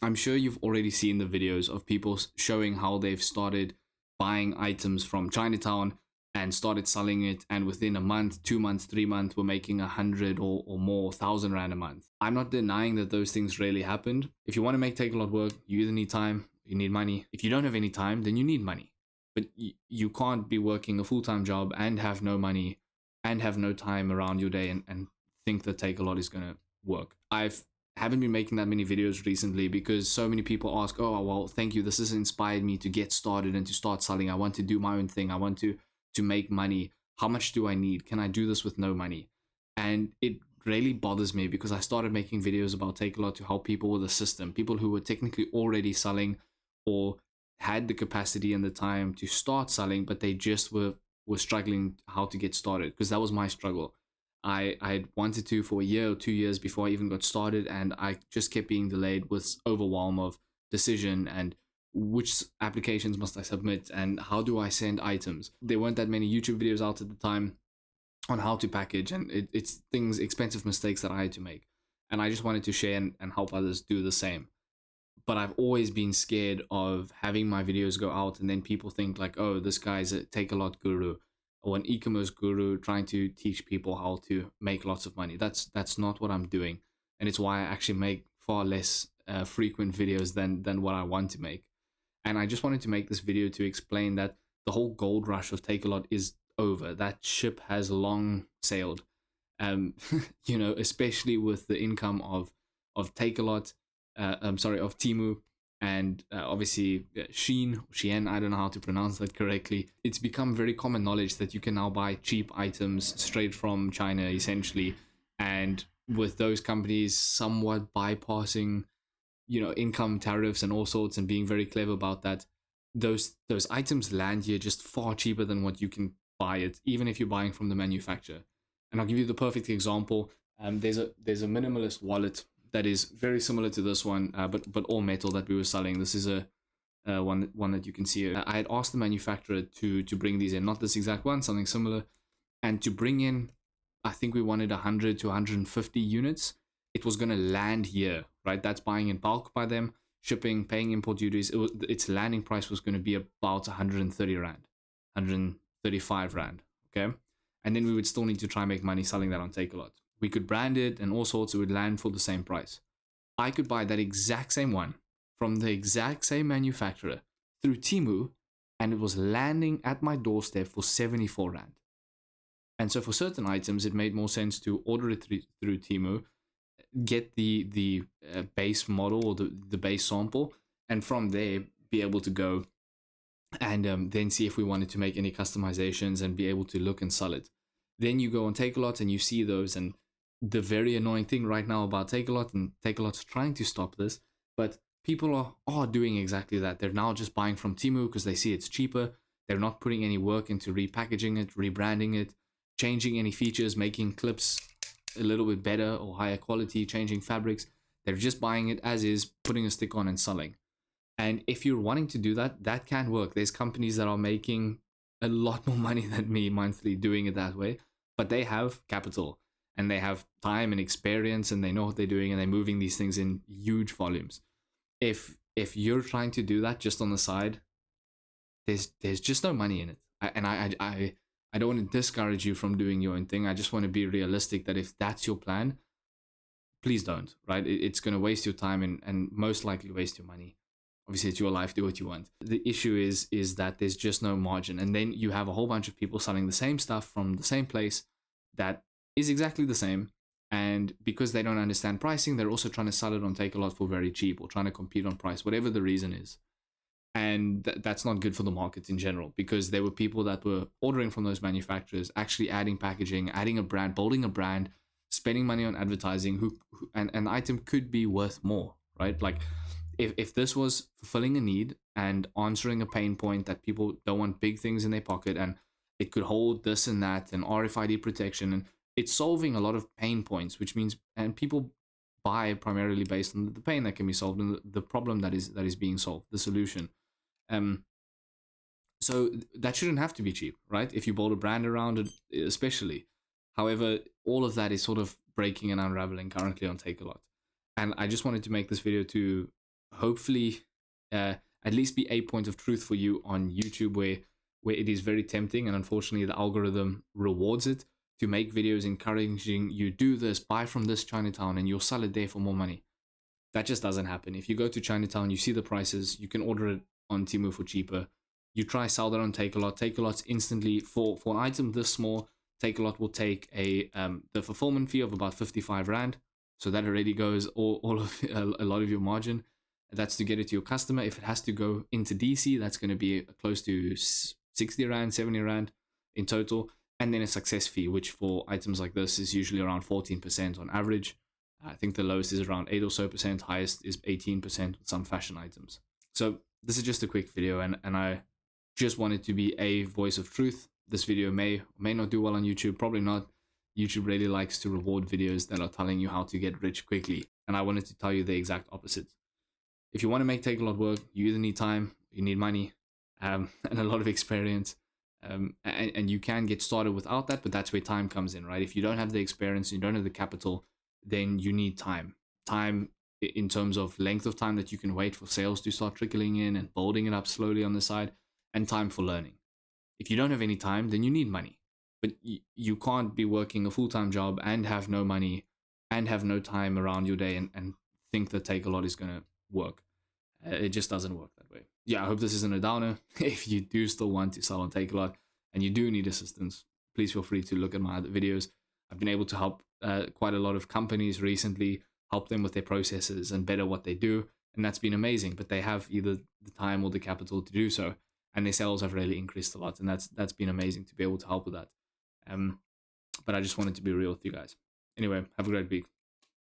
I'm sure you've already seen the videos of people showing how they've started buying items from Chinatown and started selling it, and within a month, 2 months, 3 months, we're making 100 or more 1,000 rand a month. I'm not denying that those things really happened. If you want to make Takealot work, you either need time, you need money. If you don't have any time, then you need money. But you can't be working a full-time job and have no money and have no time around your day and think that Takealot is going to work. Haven't been making that many videos recently because so many people ask, oh, well, thank you, this has inspired me to get started and to start selling. I want to do my own thing. I want to make money. How much do I need? Can I do this with no money? And it really bothers me because I started making videos about Takealot to help people with a system, people who were technically already selling or had the capacity and the time to start selling, but they just were struggling how to get started, because that was my struggle. I wanted to for a year or 2 years before I even got started, and I just kept being delayed with overwhelm of decision and which applications must I submit and how do I send items. There weren't that many YouTube videos out at the time on how to package, and it's things, expensive mistakes that I had to make, and I just wanted to share and help others do the same. But I've always been scared of having my videos go out and then people think like, oh, this guy's a Takealot guru or an e-commerce guru trying to teach people how to make lots of money. That's not what I'm doing, and it's why I actually make far less frequent videos than what I want to make. And I just wanted to make this video to explain that the whole gold rush of Takealot is over. That ship has long sailed. You know, especially with the income of Takealot, of Temu, and obviously Shein, I don't know how to pronounce that correctly. It's become very common knowledge that you can now buy cheap items straight from China, essentially, and with those companies somewhat bypassing, you know, income tariffs and all sorts, and being very clever about that, those items land here just far cheaper than what you can buy it, even if you're buying from the manufacturer. And I'll give you the perfect example. There's a minimalist wallet that is very similar to this one, but all metal, that we were selling. This is a one that you can see. I had asked the manufacturer to bring these in, not this exact one, something similar, and to bring in, I think we wanted 100 to 150 units. It was going to land here, right? That's buying in bulk by them, shipping, paying import duties. Its landing price was going to be about 130 rand, 135 rand, okay? And then we would still need to try and make money selling that on Takealot. We could brand it and all sorts, it would land for the same price. I could buy that exact same one from the exact same manufacturer through Temu, and it was landing at my doorstep for 74 rand. And so for certain items, it made more sense to order it through Temu, get the base model or the base sample, and from there be able to go and then see if we wanted to make any customizations and be able to look and sell it. Then you go on Takealot and you see those, and the very annoying thing right now about Takealot, and Takealot's trying to stop this, but people are doing exactly that. They're now just buying from Temu because they see it's cheaper. They're not putting any work into repackaging it, rebranding it, changing any features, making clips a little bit better or higher quality, changing fabrics. They're just buying it as is, putting a stick on and selling. And if you're wanting to do that, that can work. There's companies that are making a lot more money than me monthly doing it that way, but they have capital and they have time and experience and they know what they're doing and they're moving these things in huge volumes. If you're trying to do that just on the side, there's just no money in it. I don't want to discourage you from doing your own thing. I just want to be realistic that if that's your plan, please don't, right? It's going to waste your time and most likely waste your money. Obviously, it's your life, do what you want. The issue is that there's just no margin. And then you have a whole bunch of people selling the same stuff from the same place that is exactly the same. And because they don't understand pricing, they're also trying to sell it on Takealot for very cheap or trying to compete on price, whatever the reason is. And that's not good for the market in general, because there were people that were ordering from those manufacturers, actually adding packaging, adding a brand, building a brand, spending money on advertising, and an item could be worth more, right? Like if this was fulfilling a need and answering a pain point that people don't want big things in their pocket, and it could hold this and that and RFID protection, and it's solving a lot of pain points, which means, and people buy primarily based on the pain that can be solved and the problem that is being solved, the solution. So that shouldn't have to be cheap, right? If you build a brand around it, especially. However, all of that is sort of breaking and unraveling currently on Takealot. And I just wanted to make this video to hopefully at least be a point of truth for you on YouTube, where it is very tempting, and unfortunately the algorithm rewards it to make videos encouraging you, do this, buy from this Chinatown, and you'll sell it there for more money. That just doesn't happen. If you go to Chinatown, you see the prices, you can order it on Temu for cheaper. You try sell that on Takealot. Takealot's instantly, for an item this small, Takealot will take the fulfillment fee of about 55 Rand. So that already goes all of a lot of your margin. That's to get it to your customer. If it has to go into DC, that's going to be close to 60 Rand, 70 Rand in total. And then a success fee, which for items like this is usually around 14% on average. I think the lowest is around 8 or so percent, highest is 18% with some fashion items. So this is just a quick video, and I just wanted to be a voice of truth. This video may not do well on YouTube, probably not. YouTube really likes to reward videos that are telling you how to get rich quickly, and I wanted to tell you the exact opposite. If you want to make Takealot work, you either need time, you need money, and a lot of experience. And you can get started without that, but that's where time comes in, right? If you don't have the experience, you don't have the capital, then you need time. Time in terms of length of time that you can wait for sales to start trickling in and building it up slowly on the side, and time for learning. If you don't have any time, then you need money. But you can't be working a full-time job and have no money and have no time around your day and think that Takealot is going to work. It just doesn't work that way. Yeah, I hope this isn't a downer. If you do still want to sell on Takealot and you do need assistance, please feel free to look at my other videos. I've been able to help quite a lot of companies recently, help them with their processes and better what they do. And that's been amazing, but they have either the time or the capital to do so. And their sales have really increased a lot. And that's been amazing to be able to help with that. But I just wanted to be real with you guys. Anyway, have a great week.